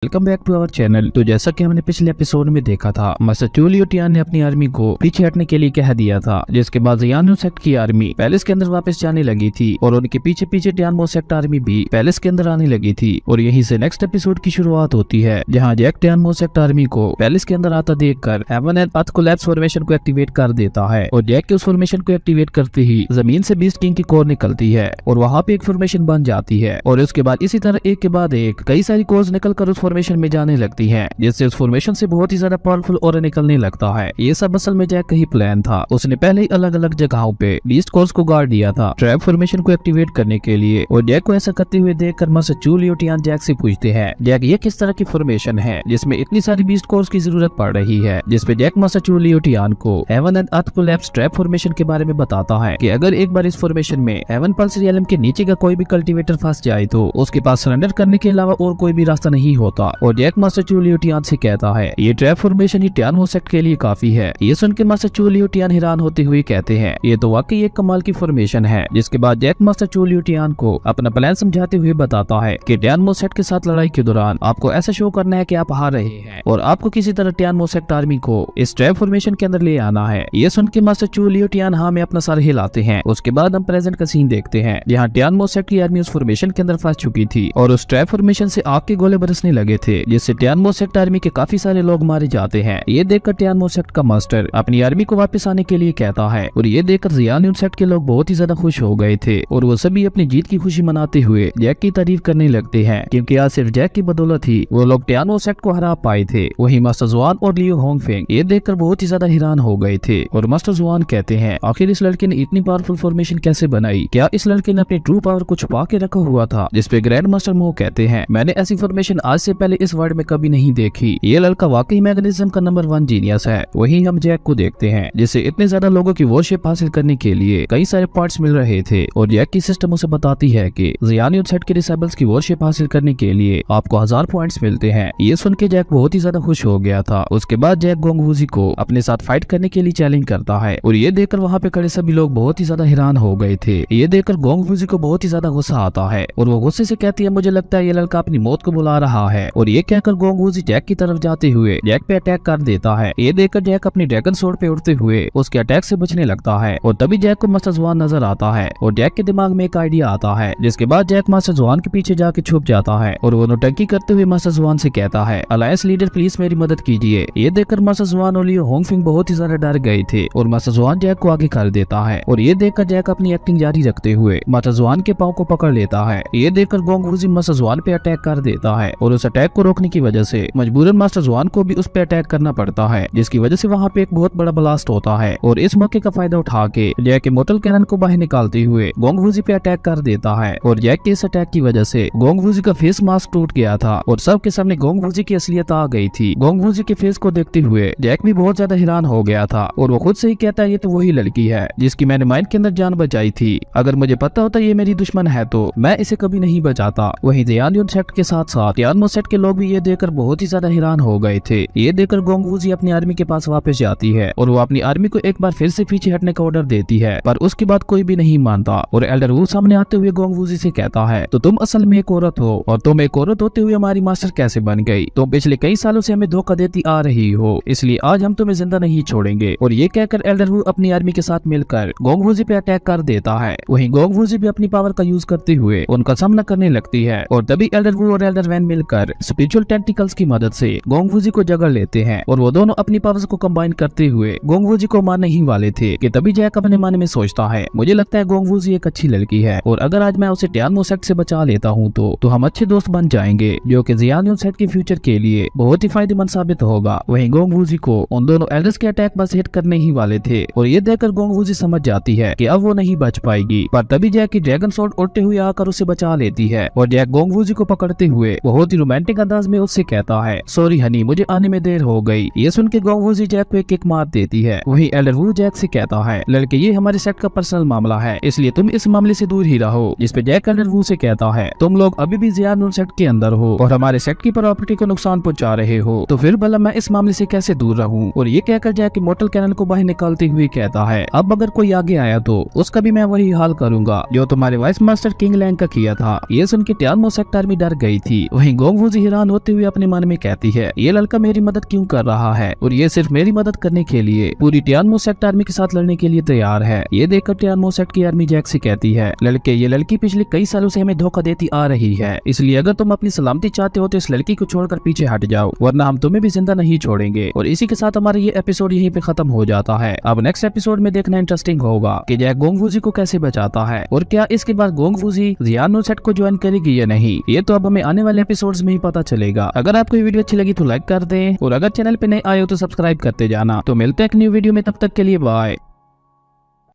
Welcome back to our channel. तो जैसा कि हमने पिछले एपिसोड में देखा था, मास्टर चू लियूटियान ने अपनी आर्मी को पीछे हटने के लिए कह दिया था, जिसके बाद जियानो सेक्ट की आर्मी पैलेस के अंदर वापस जाने लगी थी और उनके पीछे पीछे टियानमो सेक्ट आर्मी भी पैलेस के अंदर आने लगी थी। और यहीं से नेक्स्ट एपिसोड की शुरुआत होती है, जहाँ जैक टियानमो सेक्ट आर्मी को पैलेस के अंदर आता देखकर heaven and earth collapse formation को एक्टिवेट कर देता है। और जैक के उस फॉर्मेशन को एक्टिवेट करते ही जमीन से बीस्ट किंग की कोर निकलती है और वहाँ पे एक फॉर्मेशन बन जाती है। और उसके बाद इसी तरह एक के बाद एक कई सारी कोर्स निकलकर उस फॉर्मेशन में जाने लगती है, जिससे उस फॉर्मेशन से बहुत ही ज्यादा पावरफुल और निकलने लगता है। ये सब असल में जैक का ही प्लान था। उसने पहले ही अलग अलग जगहों पे बीस्ट कोर्स को गाड़ दिया था ट्रैप फॉर्मेशन को एक्टिवेट करने के लिए। और जैक को ऐसा करते हुए देखकर मास्टर चू लियूटियान जैक से पूछते हैं, जैक ये किस तरह की फॉर्मेशन है जिसमें इतनी सारी बीस्ट कोर्स की जरूरत पड़ रही है। जिसपे जैक मास्टर चू लियूटियान को heaven and earth collapse trap formation के बारे में बताता है कि अगर एक बार इस फॉर्मेशन में हेवन पल्स रियलम के नीचे का कोई भी कल्टीवेटर फंस जाए तो उसके पास सरेंडर करने के अलावा और कोई भी रास्ता नहीं होता। और जैक मास्टर चू लियूटियान से कहता है, ये ट्रैप फॉर्मेशन ही टियानमो सेक्ट के लिए काफी है। ये सुनकर मास्टर चू लियूटियान हैरान होते हुए कहते हैं, ये तो वाकई एक कमाल की फॉर्मेशन है। जिसके बाद जैक मास्टर चू लियूटियान को अपना प्लान समझाते हुए बताता है कि टियानमो सेक्ट के साथ लड़ाई के दौरान आपको ऐसा शो करना है कि आप हार रहे हैं और आपको किसी तरह टियानमो सेक्ट आर्मी को इस ट्रैप फॉर्मेशन के अंदर ले आना है। ये सुन के मास्टर चू लियूटियान हाँ में अपना सर हिलाते हैं। उसके बाद हम प्रेजेंट का सीन देखते हैं, जहाँ टियानमो सेक्ट की आर्मी उस फॉर्मेशन के अंदर फंस चुकी थी और उस ट्रैप फॉर्मेशन से आग के गोले बरसने लगे थे, जिससे टियानमो सेक्ट आर्मी के काफी सारे लोग मारे जाते हैं। ये देखकर टियानमो सेक्ट का मास्टर अपनी आर्मी को वापस आने के लिए कहता है और ये देखकर जियानो सेक्ट के लोग बहुत ही ज्यादा खुश हो गए थे और वो सभी अपनी जीत की खुशी मनाते हुए जैक की तारीफ करने लगते हैं, क्योंकि आज सिर्फ जैक की बदौलत ही वो लोग टियानमो सेक्ट को हरा पाए थे। वहीं मास्टर जुआन और लियो होंगफेंग ये देखकर बहुत ही ज्यादा हैरान हो गए थे और मास्टर जुआन कहते हैं, आखिर इस लड़के ने इतनी पावरफुल फॉर्मेशन कैसे बनाई? क्या इस लड़के ने अपनी ट्रू पावर को छुपा के रखा हुआ था? जिसपे ग्रैंड मास्टर मो कहते हैं, मैंने ऐसी फॉर्मेशन आज से पहले इस वर्ल्ड में कभी नहीं देखी। ये लड़का वाकई मैकेनिज्म का नंबर 1 जीनियस है। वहीं हम जैक को देखते हैं, जिसे इतने ज्यादा लोगों की वॉरशिप हासिल करने के लिए कई सारे पार्ट्स मिल रहे थे और जैक की सिस्टम उसे बताती है कि जियानो सेक्ट के डिसेबल्स की वॉरशिप हासिल करने के लिए आपको 1000 पॉइंट्स मिलते हैं। ये सुन के जैक बहुत ही ज्यादा खुश हो गया था। उसके बाद जैक गोंग वूजी को अपने साथ फाइट करने के लिए चैलेंज करता है और ये देखकर वहाँ पे खड़े सभी लोग बहुत ही ज्यादा हैरान हो गए थे। ये देखकर गोंग वूजी को बहुत ही ज्यादा गुस्सा आता है और वो गुस्से से कहती है, मुझे लगता है ये लड़का अपनी मौत को बुला रहा है। और ये कहकर गोंग वूजी जैक की तरफ जाते हुए जैक पे अटैक कर देता है। ये देखकर जैक अपनी ड्रैगन सोर्ड पे उड़ते हुए उसके अटैक से बचने लगता है और तभी जैक को मास्टर जुआन नजर आता है और जैक के दिमाग में एक आइडिया आता है, जिसके बाद जैक मास्टर जुआन के पीछे जाके छुप जाता है और वो नौटंकी करते हुए मास्टर जुआन से कहता है, अलायंस लीडर प्लीज मेरी मदद कीजिए। ये देखकर मास्टर जुआन और लियो होंगफिंग बहुत ही ज्यादा डर गए थे और मास्टर जुआन जैक को आगे कर देता है और ये देखकर जैक अपनी एक्टिंग जारी रखते हुए मास्टर जुआन के पांव को पकड़ लेता है। ये देखकर गोंग वूजी मास्टर जुआन पे अटैक कर देता है और उस अटैक को रोकने की वजह से मजबूरन मास्टर जुआन को भी उस पे अटैक करना पड़ता है, जिसकी वजह से वहाँ पे एक बहुत बड़ा ब्लास्ट होता है। और इस मौके का फायदा उठा के जैक मोटल कैनन को बाहर निकालते हुए गोंग वूजी पे अटैक कर देता है और जैक के इस अटैक की वजह से गोंग वूजी का फेस मास्क टूट गया था और सबके सामने गोंग वूजी की असलियत आ गई थी। गोंग वूजी के फेस को देखते हुए जैक भी बहुत ज्यादा हैरान हो गया था और वो खुद से ही कहता है, ये तो वही लड़की है जिसकी मैंने माइंड के अंदर जान बचाई थी। अगर मुझे पता होता ये मेरी दुश्मन है तो मैं इसे कभी नहीं बचाता। वहीं जियानो सेक्ट के साथ साथ टियानमो सेक्ट के लोग भी ये देखकर बहुत ही ज्यादा हैरान हो गए थे। ये देखकर गोंग वूजी अपनी आर्मी के पास वापस जाती है और वो अपनी आर्मी को एक बार फिर से पीछे हटने का ऑर्डर देती है, पर उसके बाद कोई भी नहीं मानता और एल्डर वू सामने आते हुए गोंग वूजी से कहता है, तो तुम असल में एक औरत हो और तुम एक औरत होते हुए हमारी मास्टर कैसे बन गई? तुम पिछले कई सालों से हमें धोखा देती आ रही हो, इसलिए आज हम तुम्हें जिंदा नहीं छोड़ेंगे। और ये कहकर एल्डर वू अपनी आर्मी के साथ मिलकर गोंग वूजी पे अटैक कर देता है। वहीं गोंग वूजी भी अपनी पावर का यूज करते हुए उनका सामना करने लगती है और तभी एल्डर वू और एल्डर वैन मिलकर स्पिरिचुअल टेंटिकल्स की मदद से गोंग वूजी को जगड़ लेते हैं और वो दोनों अपनी पावर्स को कंबाइन करते हुए गोंग वूजी को मारने ही वाले थे कि तभी जैक अपने मन में सोचता है, मुझे लगता है गोंग वूजी एक अच्छी लड़की है और अगर आज मैं उसे टियानमो सेक्ट से बचा लेता हूँ तो हम अच्छे दोस्त बन जाएंगे, जो कि जियानो सेक्ट के फ्यूचर के लिए बहुत ही फायदेमंद साबित होगा। वहीं गोंग वूजी को उन दोनों एल्डर्स के अटैक बस हिट करने ही वाले थे और ये देखकर गोंग वूजी समझ जाती है कि अब वो नहीं बच पाएगी, पर तभी जैक की ड्रैगन सोर्ड उड़ते हुए आकर उसे बचा लेती है और जैक गोंग वूजी को पकड़ते हुए बहुत ही रोमांटिक अंदाज में उससे कहता है, सॉरी हनी, मुझे आने में देर हो गई। ये सुन के गोंग वूजी जैक को एक किक मार देती है। वहीं एल्डर वू जैक से कहता है, लड़के ये हमारे सेक्ट का पर्सनल मामला है, इसलिए तुम इस मामले से दूर ही रहो। जिसपे जैक एल्डर वू से कहता है, तुम लोग अभी भी जियानो सेक्ट के अंदर हो और हमारे सेक्ट की प्रॉपर्टी को नुकसान पहुंचा रहे हो, तो फिर भला मैं इस मामले से कैसे दूर रहूं? और ये कहकर जैक मोटल कैनन को बाहर निकालते हुए कहता है, अब अगर कोई आगे आया तो उसका भी मैं वही हाल करूंगा जो तुम्हारे वाइस मास्टर किंग लैंग का किया था। ये सुन के टियानमो सेक्ट आर्मी डर गई थी। वहीं गोंग वूजी हैरान होते हुए अपने मन में कहती है, ये लड़का मेरी मदद क्यों कर रहा है और ये सिर्फ मेरी मदद करने के लिए पूरी टियानमो सेक्ट आर्मी के साथ लड़ने के लिए तैयार है। ये देखकर टियानमो सेक्ट की आर्मी जैक से कहती है, लड़के ये लड़की पिछले कई सालों से हमें धोखा देती आ रही है, इसलिए अगर तुम अपनी सलामती चाहते हो तो इस लड़की को छोड़कर पीछे हट जाओ, वरना हम तुम्हें भी जिंदा नहीं छोड़ेंगे। और इसी के साथ हमारा ये एपिसोड यहीं पे खत्म हो जाता है। अब नेक्स्ट एपिसोड में देखना इंटरेस्टिंग होगा कि जैक गोंग वूजी को कैसे बचाता है और क्या इसके बाद गोंग वूजी जियानो सेट को ज्वाइन करेगी या नहीं, ये तो अब हमें आने वाले एपिसोड्स में ही पता चलेगा। अगर आपको ये वीडियो अच्छी लगी तो लाइक कर दें और अगर चैनल पे नए आए हो तो सब्सक्राइब करते जाना। तो मिलते हैं एक न्यू वीडियो में, तब तक के लिए बाय।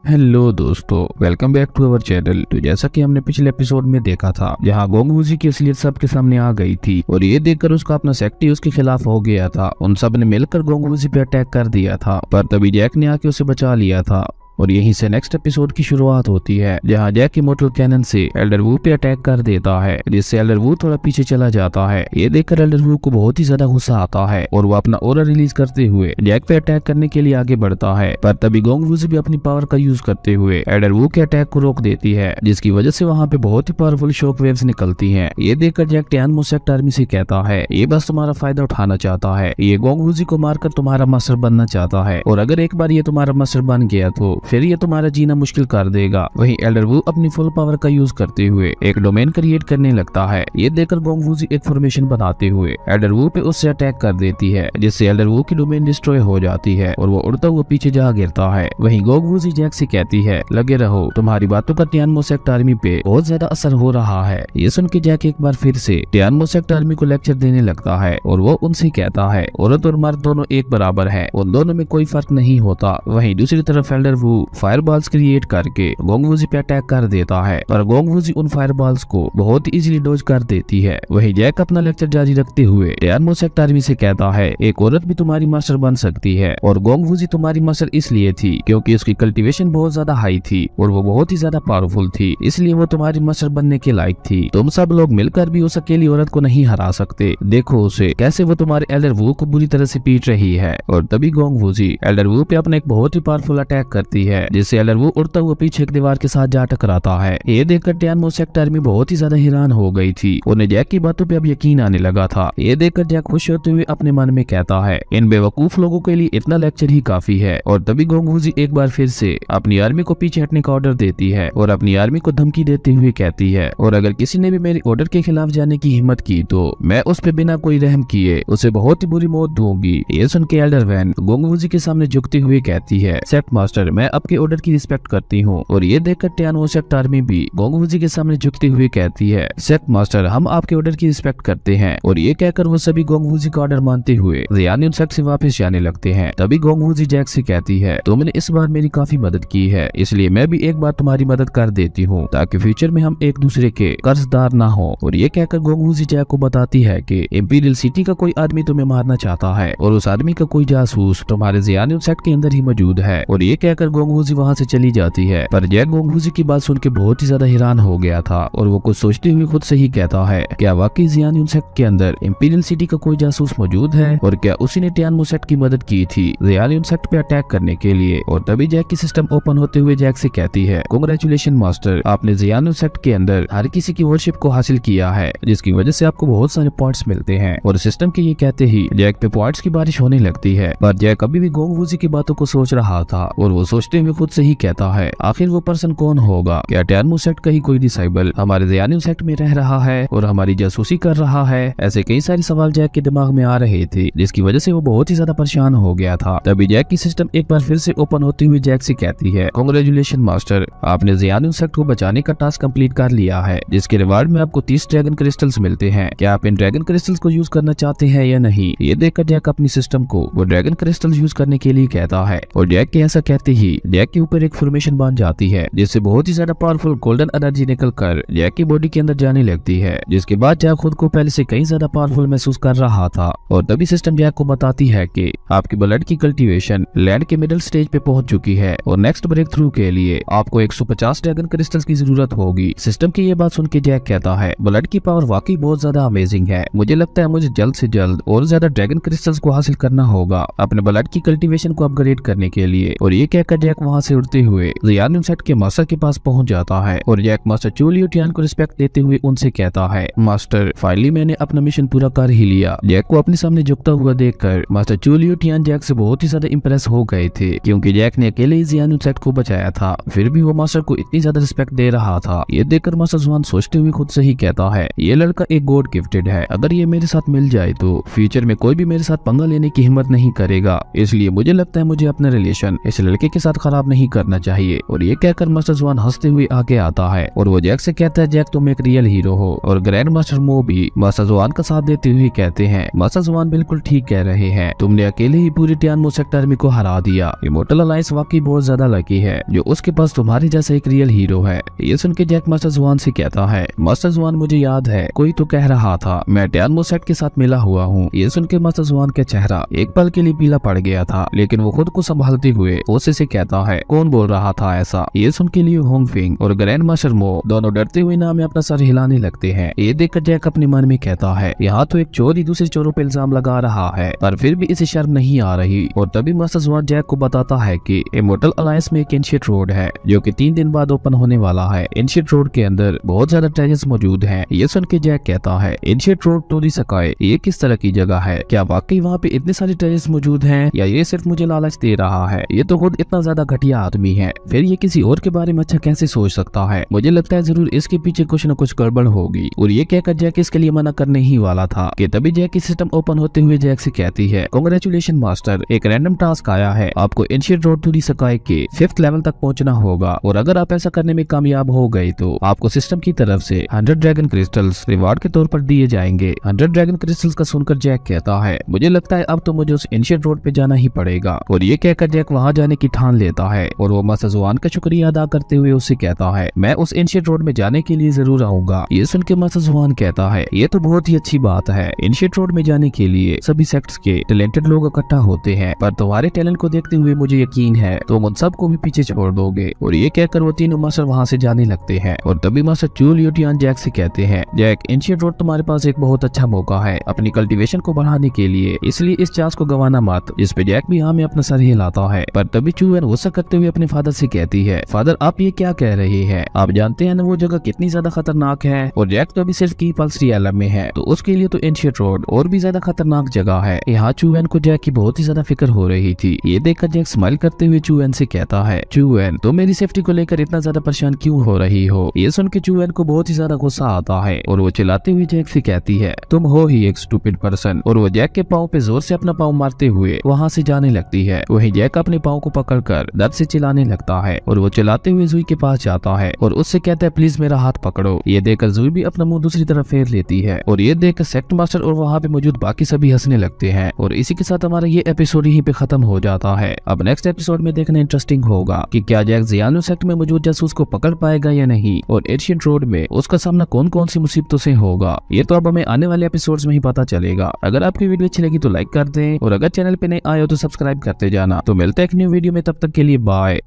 हेलो दोस्तों, welcome back to our channel. तो जैसा कि हमने पिछले एपिसोड में देखा था, जहां गोंग वूजी की असलियत सबके सामने आ गई थी और ये देखकर उसका अपना सेक्ट ही उसके खिलाफ हो गया था। उन सब ने मिलकर गोंग वूजी पे अटैक कर दिया था, पर तभी जैक ने आके उसे बचा लिया था। और यहीं से नेक्स्ट एपिसोड की शुरुआत होती है, जहां जैक इमोर्टल कैनन से एल्डर वू पे अटैक कर देता है, जिससे एल्डर वू थोड़ा पीछे चला जाता है। ये देखकर एल्डर वू को बहुत ही ज्यादा गुस्सा आता है और वो अपना ऑरा रिलीज करते हुए जैक पे अटैक करने के लिए आगे बढ़ता है, पर तभी गोंग वूजी भी अपनी पावर का यूज करते हुए एल्डर वू के अटैक को रोक देती है, जिसकी वजह से वहाँ पे बहुत ही पावरफुल शॉक वेव्स निकलती हैं। ये देखकर जैक टियानमो सेक्ट आर्मी से कहता है, ये बस तुम्हारा फायदा उठाना चाहता है, ये गोंग वूजी को मारकर तुम्हारा मास्टर बनना चाहता है, और अगर एक बार ये तुम्हारा मास्टर बन गया तो फिर ये तुम्हारा जीना मुश्किल कर देगा। वहीं एल्डर वू अपनी फुल पावर का यूज करते हुए एक डोमेन क्रिएट करने लगता है। ये देखकर गोंग वूजी एक फॉर्मेशन बनाते हुए एल्डर वू पे उससे अटैक कर देती है, जिससे एल्डर वू की डोमेन डिस्ट्रॉय हो जाती है और वो उड़ता हुआ पीछे जा गिरता है। वहीं गोंग वूजी जैक से कहती है, लगे रहो, तुम्हारी बातों का टियानमो सेक्ट आर्मी पे बहुत ज्यादा असर हो रहा है। ये सुन के जैक एक बार फिर से टियानमो सेक्ट आर्मी को लेक्चर देने लगता है और वो उनसे कहता है, औरत और मर्द दोनों एक बराबर है, उन दोनों में कोई फर्क नहीं होता। वहीं दूसरी तरफ एल्डर वू फायरबॉल्स क्रिएट करके गोंग वूजी पे अटैक कर देता है, पर गोंग वूजी उन फायरबॉल्स को बहुत इजीली डॉज कर देती है। वहीं जैक अपना लेक्चर जारी रखते हुए टियानमो सेक्ट आर्मी से कहता है, एक औरत भी तुम्हारी मास्टर बन सकती है, और गोंग वूजी तुम्हारी मास्टर इसलिए थी क्योंकि उसकी कल्टीवेशन बहुत ज्यादा हाई थी और वो बहुत ही ज्यादा पावरफुल थी, इसलिए वो तुम्हारी मास्टर बनने के लायक थी। तुम सब लोग मिलकर भी उस अकेली औरत को नहीं हरा सकते, देखो उसे कैसे वो तुम्हारे एल्डर वू को बुरी तरह से पीट रही है। और तभी गोंग वूजी एल्डर वू पे अपना एक बहुत ही पावरफुल अटैक करती है, जिससे एल्डर वू उड़ता हुआ पीछे एक दीवार के साथ जा टकराता है। ये देखकर टियानमो सेक्ट आर्मी बहुत ही ज्यादा हैरान हो गई थी, उन्हें जैक की बातों पे अब यकीन आने लगा था। ये देखकर जैक खुश होते हुए अपने मन में कहता है, इन बेवकूफ लोगों के लिए इतना लेक्चर ही काफी है। और तभी गोंग वूजी एक बार फिर से अपनी आर्मी को पीछे हटने का ऑर्डर देती है और अपनी आर्मी को धमकी देते हुए कहती है, और अगर किसी ने भी मेरे ऑर्डर के खिलाफ जाने की हिम्मत की तो मैं उस पे बिना कोई रहम किए उसे बहुत ही बुरी मौत दूंगी। ये सुन के एल्डर वैन गोंग वूजी के सामने झुकते हुए कहती है, सेक्ट मास्टर, मैं आपके ऑर्डर की रिस्पेक्ट करती हूँ। और ये देखकर टियानमो सेक्ट आर्मी भी गोंग वूजी के सामने झुकते हुए कहती है, सेक्ट मास्टर, हम आपके ऑर्डर की रिस्पेक्ट करते हैं। और ये कहकर वो सभी गोंग वूजी का ऑर्डर मानते हुए जियानो सेक्ट से वापस जाने लगते हैं। तभी गोंग वूजी जैक से कहती है, तुमने इस बार मेरी काफी मदद की है, इसलिए मैं भी एक बार तुम्हारी मदद कर देती हूँ ताकि फ्यूचर में हम एक दूसरे के कर्जदार ना हो। और ये कहकर गोंग वूजी जैक को बताती है कि इंपीरियल सिटी का कोई आदमी तुम्हें मारना चाहता है और उस आदमी का कोई जासूस तुम्हारे जियानो सेक्ट के अंदर ही मौजूद है। और ये कहकर गोंग वूजी वहाँ से चली जाती है, पर जैक गोंग वूजी की बात सुन के बहुत ही ज्यादा हैरान हो गया था और वो कुछ सोचते हुए खुद से ही कहता है, क्या वाकई जियानो सेक्ट के अंदर इंपीरियल सिटी का कोई जासूस मौजूद है और क्या उसी ने टियानमो सेक्ट की मदद की थी जियानो सेक्ट पे अटैक करने के लिए। और तभी जैक की सिस्टम ओपन होते हुए जैक से कहती है, कांग्रेचुलेशन मास्टर, आपने जियानो सेक्ट के अंदर हर किसी की वर्शिप को हासिल किया है, जिसकी वजह से आपको बहुत सारे पॉइंट्स मिलते हैं। और सिस्टम के ये कहते ही जैक पे पॉइंट्स की बारिश होने लगती है, पर जैक अभी भी गोंग वूजी की बातों को सोच रहा था और वो सोचते हुए खुद से ही कहता है, आखिर वो पर्सन कौन होगा? क्या टियानमो सेक्ट का ही कोई डिसाइबल हमारे जियानो सेक्ट में रह रहा है और हमारी जासूसी कर रहा है? ऐसे कई सारे सवाल जैक के दिमाग में आ रहे थे, जिसकी वजह से वो बहुत ही ज्यादा परेशान हो गया था। तभी जैक की सिस्टम एक बार फिर से ओपन होते हुए जैक से कहती है, कांग्रेचुलेशन मास्टर, आपने जियानो सेक्ट को बचाने का टास्क कंप्लीट कर लिया है, जिसके रिवार्ड में आपको 30 ड्रैगन क्रिस्टल्स मिलते हैं। क्या आप इन ड्रैगन क्रिस्टल्स को यूज करना चाहते हैं या नहीं? ये देखकर जैक अपनी सिस्टम को वो ड्रैगन क्रिस्टल यूज करने के लिए कहता है और जैक के ऐसा कहते ही जैक के ऊपर एक फॉर्मेशन बन जाती है, जिससे बहुत ही ज्यादा पावरफुल गोल्डन एनर्जी निकलकर जैक की बॉडी के अंदर जाने लगती है, जिसके बाद जैक खुद को पहले से कहीं ज्यादा पावरफुल महसूस कर रहा था। और तभी सिस्टम जैक को बताती है कि आपकी ब्लड की कल्टीवेशन लैंड के मिडिल स्टेज पे पहुंच चुकी है और नेक्स्ट ब्रेक थ्रू के लिए आपको 150 ड्रैगन क्रिस्टल्स की जरूरत होगी। सिस्टम की ये बात सुन के जैक कहता है, ब्लड की पावर वाकई बहुत ज्यादा अमेजिंग है, मुझे लगता है मुझे जल्द से जल्द और ज्यादा ड्रैगन क्रिस्टल्स को हासिल करना होगा अपने ब्लड की कल्टीवेशन को अपग्रेड करने के लिए। और ये कहकर जैक वहाँ से उड़ते हुए जियान सेट के मास्टर के पास पहुँच जाता है और जैक मास्टर चू लियूटियान को रिस्पेक्ट देते हुए उनसे कहता है, मास्टर फाइनली मैंने अपना मिशन पूरा कर ही लिया। जैक को अपने सामने झुकता हुआ देखकर मास्टर चू लियूटियान जैक से बहुत ही ज्यादा इंप्रेस हो गए थे, क्योंकि जैक ने अकेले ही जियान सेट को बचाया था, फिर भी वो मास्टर को इतनी ज्यादा रिस्पेक्ट दे रहा था। ये देखकर मास्टर जुआन सोचते हुए खुद से ही कहता है, ये लड़का एक गॉड गिफ्टेड है, अगर ये मेरे साथ मिल जाए तो फ्यूचर में कोई भी मेरे साथ पंगा लेने की हिम्मत नहीं करेगा, इसलिए मुझे लगता है मुझे अपना रिलेशन इस लड़के के साथ खराब नहीं करना चाहिए। और ये कहकर मास्टर जुआन हंसते हुए आगे आता है और वो जैक से कहता है, जैक तुम एक रियल हीरो हो। और ग्रैंड मास्टर मो भी मास्टर जुआन का साथ देते हुए कहते हैं, मास्टर जुआन बिल्कुल ठीक कह रहे हैं, तुमने अकेले ही पूरी टियानमो सेक्टर आर्मी को हरा दिया। इमोर्टल अलायंस वाकई बहुत ज्यादा लकी है जो उसके पास तुम्हारे जैसा एक रियल हीरो है। ये सुन के जैक मास्टर जुआन से कहता है, मास्टर जुआन मुझे याद है कोई तो कह रहा था मैं टियानमो सेट के साथ मिला हुआ हूँ। ये सुन के मास्टर जुआन का चेहरा एक पल के लिए पीला पड़ गया था, लेकिन वो खुद को संभालते हुए ओसे से कहता है, कौन बोल रहा था ऐसा। ये सुन के लिए होंगफिंग और ग्रैंड मास्टर मो दोनों डरते हुए नाम में अपना सर हिलाने लगते हैं। ये देखकर जैक अपने मन में कहता है, यहाँ तो एक चोर ही दूसरे चोरों पर इल्जाम लगा रहा है, पर फिर भी इसे शर्म नहीं आ रही। और तभी मास्टर जुआन जैक को बताता है कि इमोर्टल अलायंस में एक एंशिएंट रोड है जो कि 3 दिन बाद ओपन होने वाला है। एंशिएंट रोड के अंदर बहुत ज्यादा ट्रेजर्स मौजूद हैं। ये सुन के जैक कहता है, ancient road to the sky, ये किस तरह की जगह है? क्या वाकई वहाँ पे इतने सारे ट्रेजर्स मौजूद हैं या ये सिर्फ मुझे लालच दे रहा है? ये तो खुद इतना ज्यादा घटिया आदमी है, फिर ये किसी और के बारे में अच्छा कैसे सोच सकता है? मुझे लगता है जरूर इसके पीछे कुछ न कुछ गड़बड़ होगी। और ये कहकर जैक इसके लिए मना करने ही वाला था कि तभी जैक की सिस्टम ओपन होते हुए जैक से कहती है, कांग्रेचुलेशन मास्टर, एक रैंडम टास्क आया है, आपको ancient road to the sky के 5th लेवल तक पहुंचना होगा और अगर आप ऐसा करने में कामयाब हो गए तो आपको सिस्टम की तरफ से 100 ड्रैगन क्रिस्टल्स रिवार्ड के तौर पर दिए जाएंगे। 100 ड्रैगन क्रिस्टल्स का सुनकर जैक कहता है, मुझे लगता है अब तो मुझे उस एंशिएंट रोड पे जाना ही पड़ेगा। और ये कहकर जैक वहाँ जाने की ठान लेता है और वो मास्टर जुआन का शुक्रिया अदा करते हुए उससे कहता है, मैं उस एंशिएंट रोड में जाने के लिए जरूर आऊंगा। ये सुन के मास्टर जुआन कहता है, ये तो बहुत ही अच्छी बात है, एंशिएंट रोड में जाने के लिए सभी सेक्ट्स के टैलेंटेड लोग इकट्ठा होते हैं, पर तुम्हारे टैलेंट को देखते हुए मुझे यकीन है तुम उन सबको भी पीछे छोड़ दोगे। और ये कहकर वो तीनों मास्टर वहाँ से जाने लगते हैं। और तभी मास्टर चू लियूटियान जैक से कहते हैं, जैक एंशिएंट रोड तुम्हारे पास एक बहुत अच्छा मौका है अपनी कल्टीवेशन को बढ़ाने के लिए, इसलिए इस चांस को गंवाना मत। जिस पे जैक भी हाँ में अपना सर हिलाता है। पर तभी चू गुस्सा करते हुए अपने फादर से कहती है, फादर आप ये क्या कह रहे हैं? आप जानते हैं ना वो जगह कितनी ज्यादा खतरनाक है, और जैक तो अभी सिर्फ की पल्स रियलम में है, तो उसके लिए तो एंशिएंट रोड और भी ज्यादा खतरनाक जगह है। यहाँ चूएन को जैक की बहुत ही ज्यादा फिक्र हो रही थी। ये देखकर जैक स्माइल करते हुए चूएन से कहता है, चूएन तुम मेरी सेफ्टी को लेकर इतना ज्यादा परेशान क्यों हो रही हो? ये सुन के चूएन को बहुत ही ज्यादा गुस्सा आता है और वो चिल्लाते हुए जैक से कहती है, तुम हो ही एक स्टूपिड पर्सन। और वो जैक के पाँव पे जोर से अपना पाँव मारते हुए वहाँ से जाने लगती है। वहीं जैक अपने पाँव को पकड़कर दर्द से चिल्लाने लगता है और वो चिल्लाते हुए जुई के पास जाता है और उससे कहता है, प्लीज मेरा हाथ पकड़ो। ये देखकर जुई भी अपना मुंह दूसरी तरफ फेर लेती है और ये देखकर सेक्ट मास्टर और वहाँ पे मौजूद बाकी सभी हंसने लगते हैं। और इसी के साथ हमारा ये एपिसोड यहीं पे खत्म हो जाता है। अब नेक्स्ट एपिसोड में देखना इंटरेस्टिंग होगा कि क्या जैक जियानो सेक्ट में मौजूद जासूस को पकड़ पाएगा या नहीं, और एंशिएंट रोड में उसका सामना कौन कौन सी मुसीबतों से होगा, ये तो अब हमें आने वाले एपिसोड्स में ही पता चलेगा। अगर आपकी वीडियो अच्छी लगी तो लाइक कर दें और अगर चैनल पे नए आए हो तो सब्सक्राइब करते जाना। तो मिलते हैं एक न्यू वीडियो में, तब तक के लिए बाय।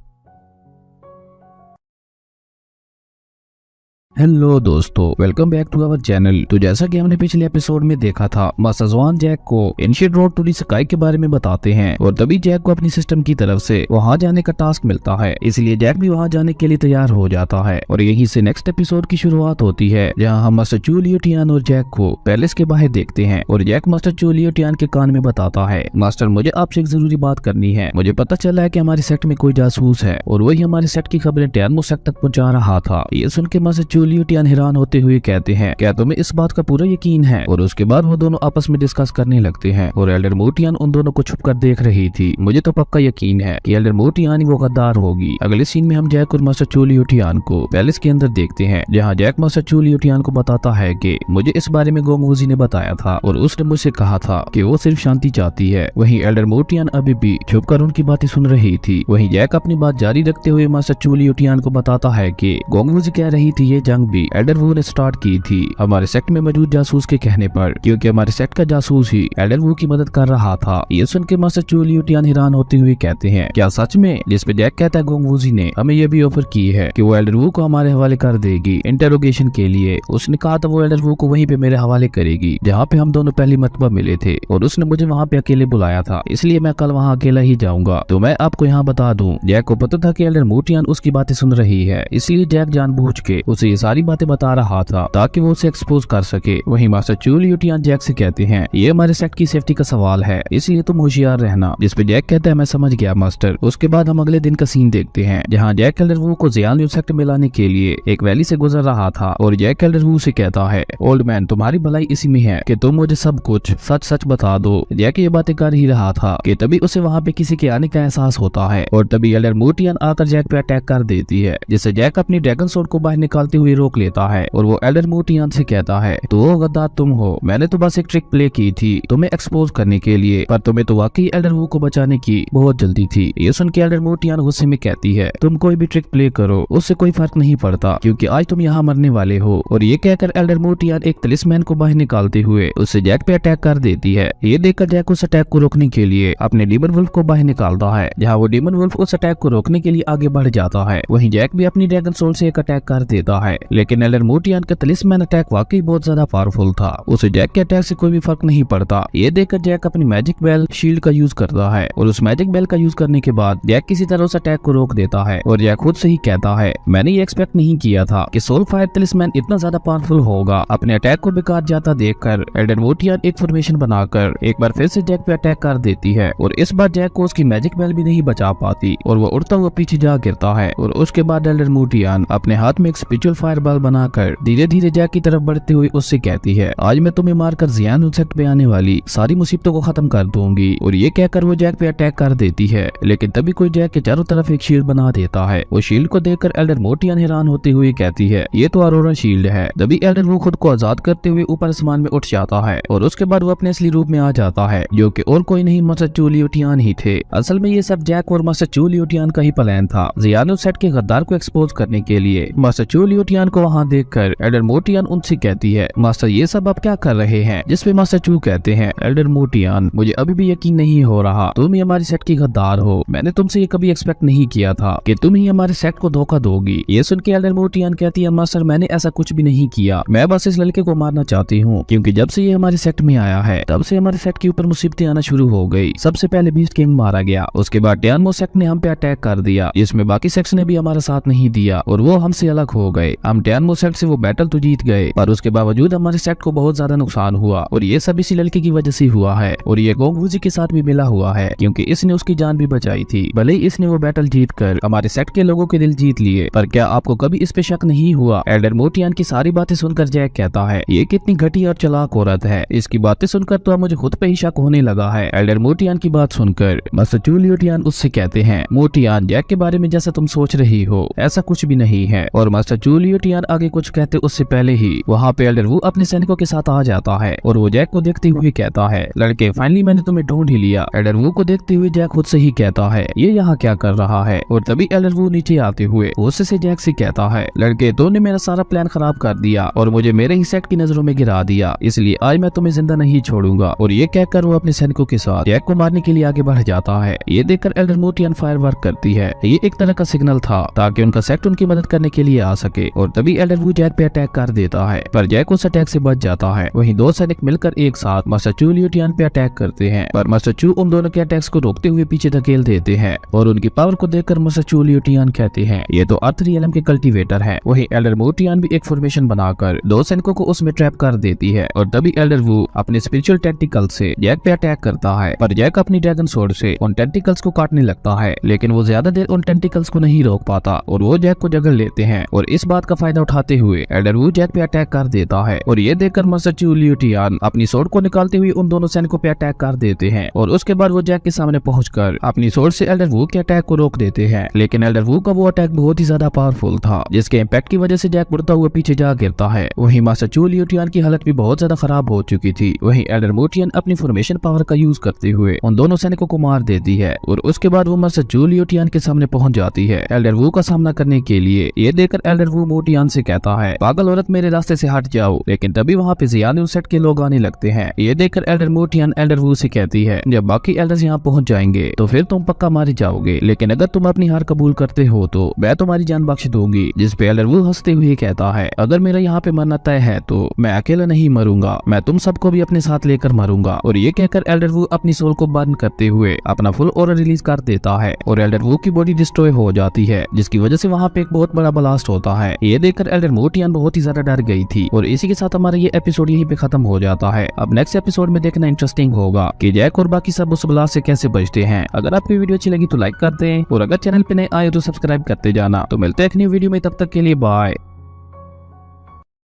हेलो दोस्तों, welcome back to our channel. तो जैसा कि हमने पिछले एपिसोड में देखा था, मास्टर जुआन जैक को ancient road to the sky के बारे में बताते हैं और तभी जैक को अपनी सिस्टम की तरफ से वहां जाने का टास्क मिलता है, इसलिए जैक भी वहां जाने के लिए तैयार हो जाता है। और यहीं से नेक्स्ट एपिसोड की शुरुआत होती है, जहाँ हम मास्टर चू लियूटियान और जैक को पैलेस के बाहर देखते हैं और जैक मास्टर चू लियूटियान के कान में बताता है, मास्टर मुझे आपसे एक जरूरी बात करनी है। मुझे पता चला है कि हमारे सेक्ट में कोई जासूस है और वही हमारे सेक्ट की खबरें टियानमो सेक्ट तक पहुंचा रहा था। ये सुन के मास्टर चू लियूटियान हैरान होते हुए कहते हैं, क्या तुम्हें इस बात का पूरा यकीन है? और उसके बाद वो दोनों आपस में डिस्कस करने लगते हैं और एल्डर मोटियान उन दोनों को छुपकर देख रही थी। मुझे तो पक्का यकीन है कि एल्डर मोटियान वो गद्दार होगी। अगले सीन में हम जैक और मास्टर चू लियूटियान को पैलेस के अंदर देखते हैं, जहाँ जैक मास्टर चू लियूटियान को बताता है कि मुझे इस बारे में गोंग वूजी ने बताया था और उसने मुझसे कहा था कि वो सिर्फ शांति चाहती है। वहीं एल्डर मोटियान अभी भी छुपकर उनकी बातें सुन रही थी। वहीं जैक अपनी बात जारी रखते हुए मास्टर चू लियूटियान को बताता है कि गोंग वूजी कह रही थी ये जंग भी एल्डर वू ने स्टार्ट की थी हमारे सेक्ट में मौजूद जासूस के कहने पर, क्योंकि हमारे सेक्ट का जासूस ही एल्डर वू की मदद कर रहा था। ये सुन के मास्टर चू लियू टियान हैरान होते हुए कहते हैं, क्या सच में? जिस पे जैक कहता है गोंग वूजी ने हमें यह भी ऑफर की है कि वो एल्डर वू को हमारे हवाले कर देगी इंटरोगेशन के लिए। उसने कहा था वो एल्डर वू को वहीं पे मेरे हवाले करेगी जहाँ पे हम दोनों पहली मर्तबा मिले थे, और उसने मुझे वहाँ पे अकेले बुलाया था, इसलिए मैं कल वहाँ अकेला ही जाऊंगा। तो मैं आपको यहाँ बता दूं, जैक को पता था कि एल्डर वू टियान उसकी बातें सुन रही है, इसलिए जैक जानबूझ के उसे ये सारी बातें बता रहा था ताकि वो उसे एक्सपोज कर सके। वहीं master Chu Liu Tian Jack से कहते हैं, ये हमारे सेक्ट की सेफ्टी का सवाल है, इसलिए तुम होशियार रहना। जिस पे जैक कहता है, मैं समझ गया मास्टर। उसके बाद हम अगले दिन का सीन देखते हैं जहाँ जैक एल्डर वू को जियान न्यू सेक्ट में लाने के लिए एक वैली से गुजर रहा था, और जैक एल्डर वू से कहता है, ओल्ड मैन तुम्हारी भलाई इसी में है कि तुम मुझे सब कुछ सच सच बता दो। जैक ये बातें कर ही रहा था कि तभी उसे वहाँ पे किसी के आने का एहसास होता है, और तभी एल्डर वू टियान आकर जैक पे अटैक कर देती है, जिससे जैक अपनी ड्रैगन सोर्ड को बाहर निकालते हुए रोक लेता है, और वो एल्डर वू टियान से कहता है, तो गद्दार तुम हो, मैंने तो बस एक ट्रिक प्ले की थी तुम्हें एक्सपोज करने के लिए, पर तुम्हें तो वाकई एल्डर वू को बचाने की बहुत जल्दी थी। ये सुन के एल्डर वू टियान गुस्से में कहती है, तुम कोई भी ट्रिक प्ले करो उससे कोई फर्क नहीं पड़ता, क्योंकि आज तुम यहाँ मरने वाले हो। और ये कहकर एल्डर वू टियान एक तलिस्मैन को बाहर निकालते हुए उससे जैक पे अटैक कर देती है। ये देखकर जैक उस अटैक को रोकने के लिए अपने डीमन वुल्फ को बाहर निकालता है, जहाँ वो डीमन वुल्फ उस अटैक को रोकने के लिए आगे बढ़ जाता है। वहीं जैक भी अपनी ड्रैगन सोल से एक अटैक कर देता है, लेकिन एल्डर वू टियान का तलिस्मैन अटैक वाकई बहुत ज्यादा पावरफुल था, उसे जैक के अटैक से कोई भी फर्क नहीं पड़ता। ये देखकर जैक अपनी मैजिक बेल शील्ड का यूज करता है, और उस मैजिक बेल का यूज करने के बाद जैक किसी तरह उस अटैक को रोक देता है। और जैक खुद से ही कहता है, मैंने ये एक्सपेक्ट नहीं किया था कि सोल फायर तलिस्मैन इतना ज्यादा पावरफुल होगा। अपने अटैक को बेकार जाता देखकर एल्डर वू टियान एक फॉर्मेशन बनाकर एक बार फिर से जैक पे अटैक कर देती है, और इस बार जैक को उसकी मैजिक बेल भी नहीं बचा पाती, और वो उड़ता हुआ पीछे जा गिरता है। और उसके बाद एल्डर वू टियान अपने हाथ में एक स्पिरिचुअल फायर बॉल बनाकर धीरे धीरे जैक की तरफ बढ़ते हुए उससे कहती है, आज मैं तुम्हें मारकर जियान न्यू सेक्ट पे आने वाली सारी मुसीबतों को खत्म कर दूंगी। और ये कहकर वो जैक पे अटैक कर देती है, लेकिन तभी कोई जैक के चारों तरफ एक शील्ड बना देता है। वो शील्ड को देखकर एल्डर वू टियान हैरान होते हुए कहती है, ये तो अरोरा शील्ड है। तभी एल्डर वू खुद को आजाद करते हुए ऊपर आसमान में उठ जाता है, और उसके बाद वो अपने असली रूप में आ जाता है, जो कि और कोई नहीं मास्टर चू लियू टियान ही थे। असल में ये सब जैक और मास्टर चू लियू टियान का ही प्लान था, जियान न्यू सेक्ट के गद्दार को एक्सपोज करने के लिए। मास्टर चू लियू टियान को वहाँ देखकर एल्डर वू टियान उनसे कहती है, मास्टर ये सब आप क्या कर रहे हैं? जिसपे मास्टर चू कहते हैं, एल्डर वू टियान मुझे अभी भी यकीन नहीं हो रहा, तुम ही हमारी सेक्ट की गद्दार हो। मैंने तुमसे ये कभी एक्सपेक्ट नहीं किया था कि तुम ही हमारे सेक्ट को धोखा दोगी। ये सुन के एल्डर वू टियान कहती है, मास्टर मैंने ऐसा कुछ भी नहीं किया, मैं बस इस लड़के को मारना चाहती हूँ, क्योंकि जब से ये हमारे सेक्ट में आया है तब से हमारे सेक्ट के ऊपर मुसीबतें आना शुरू हो गई। सबसे पहले बीस्ट किंग मारा गया, उसके बाद टियानमो सेक्ट ने हम पे अटैक कर दिया, जिसमें बाकी सेक्ट ने भी हमारा साथ नहीं दिया, और वो हमसे अलग हो गए। हम टियानमो सेक्ट से वो बैटल तो जीत गए, पर उसके बावजूद हमारे सेक्ट को बहुत ज्यादा नुकसान हुआ, और ये सब इसी लड़के की वजह से हुआ है। और ये गोंग वूजी के साथ भी मिला हुआ है, क्योंकि इसने उसकी जान भी बचाई थी। भले ही इसने वो बैटल जीत कर हमारे सेक्ट के लोगों के दिल जीत लिए, पर क्या आपको कभी इस पे शक नहीं हुआ? एल्डर वू टियान की सारी बातें सुनकर जैक कहता है, ये कितनी घटिया और चालाक औरत है, इसकी बातें सुनकर तो मुझे खुद पे ही शक होने लगा है। एल्डर वू टियान की बात सुनकर मास्टर चू लियू टियान उससे कहते हैं, वू टियान जैक के बारे में जैसा तुम सोच रही हो ऐसा कुछ भी नहीं है। और मास्टर चू लियू टियान आगे कुछ कहते उससे पहले ही वहाँ पे एल्डर वू अपने सैनिकों के साथ आ जाता है, और वो जैक को देखते हुए कहता है, लड़के फाइनली मैंने तुम्हें ढूंढ ही लिया। एल्डर वू को देखते हुए जैक खुद से ही कहता है, ये यहाँ क्या कर रहा है? और तभी एल्डर वू नीचे आते हुए गुस्से से जैक से कहता है, लड़के तुमने मेरा सारा प्लान खराब कर दिया और मुझे मेरे ही सेक्ट की नजरों में गिरा दिया, इसलिए आज मैं तुम्हें जिंदा नहीं छोड़ूंगा। और ये कहकर वो अपने सैनिकों के साथ जैक को मारने के लिए आगे बढ़ जाता है। ये देखकर एल्डर वू टियान फायर वर्क करती है, ये एक तरह का सिग्नल था ताकि उनका सेक्ट उनकी मदद करने के लिए आ सके। और तभी एल्डर वू जैक पे अटैक कर देता है, पर जैक उस अटैक से बच जाता है। वहीं दो सैनिक मिलकर एक साथ मास्टर चू लियू टियान पे अटैक करते हैं, पर मास्टर चू उन दोनों के अटैक्स को रोकते हुए पीछे धकेल देते हैं। और उनकी पावर को देखकर मास्टर चू लियू टियान कहते हैं, ये तो अर्थ रियलम के कल्टीवेटर है। वहीं एल्डर वू टियान भी एक फॉर्मेशन बनाकर दो सैनिकों को उसमें ट्रैप कर देती है। और तभी एल्डर वू अपने स्पिरिचुअल टेंटिकल से जैक पे अटैक करता है, पर जैक अपनी ड्रैगन स्वॉर्ड से उन टेंटिकल्स को काटने लगता है, लेकिन वो ज्यादा देर उन टेंटिकल्स को नहीं रोक पाता और वो जैक को जगड़ लेते हैं। और इस बात का फायदा उठाते हुए एल्डर वू जैक पे अटैक कर देता है। और ये देखकर मास्टर चू लियू टियान अपनी स्वॉर्ड को निकालते हुए उन दोनों सैनिकों पे अटैक कर देते हैं। और उसके बाद वो जैक के सामने पहुंचकर अपनी स्वॉर्ड से एल्डर वू के अटैक को रोक देते हैं, लेकिन एल्डर वू का वो अटैक बहुत ही ज्यादा पावरफुल था, जिसके इम्पैक्ट की वजह से जैक उड़ता हुआ पीछे जा गिरता है। वहीं मास्टर चू लियू टियान की हालत भी बहुत ज्यादा खराब हो चुकी थी। वहीं एल्डर वू टियान अपनी फॉर्मेशन पावर का यूज करते हुए उन दोनों सैनिकों को मार देती है। और उसके बाद वो मास्टर चू लियू टियान के सामने पहुंच जाती है एल्डर वू का सामना करने के लिए। ये देखकर एल्डर वू मोटियान से कहता है, पागल औरत मेरे रास्ते से हट जाओ। लेकिन तभी वहाँ पे जियान सेट के लोग आने लगते हैं। ये देखकर एल्डर मोटियान एल्डर वू से कहती है, जब बाकी एल्डर्स यहाँ पहुँच जाएंगे तो फिर तुम पक्का मारे जाओगे, लेकिन अगर तुम अपनी हार कबूल करते हो तो मैं तुम्हारी जान बख्श दूंगी। जिस पे एल्डर वू हंसते हुए कहता है, अगर मेरा यहाँ पे मरना तय है तो मैं अकेला नहीं मरूंगा, मैं तुम सबको भी अपने साथ लेकर मरूंगा। और ये कहकर एल्डर वू अपनी सोल को बर्न करते हुए अपना फुल ऑरा रिलीज कर देता है और एल्डर वू की बॉडी डिस्ट्रॉय हो जाती है, जिसकी वजह से वहाँ पे एक बहुत बड़ा ब्लास्ट होता है। ये देखकर एल्डर मोटियान बहुत ही ज्यादा डर गई थी और इसी के साथ हमारा ये एपिसोड यहीं पे खत्म हो जाता है। अब नेक्स्ट एपिसोड में देखना इंटरेस्टिंग होगा कि जैक और बाकी सब उस ब्लास्ट से कैसे बचते हैं। अगर आपकी वीडियो अच्छी लगी तो लाइक कर दें और अगर चैनल पे नए आए तो सब्सक्राइब करते जाना। तो मिलते हैं एक न्यू वीडियो में, तब तक के लिए बाय।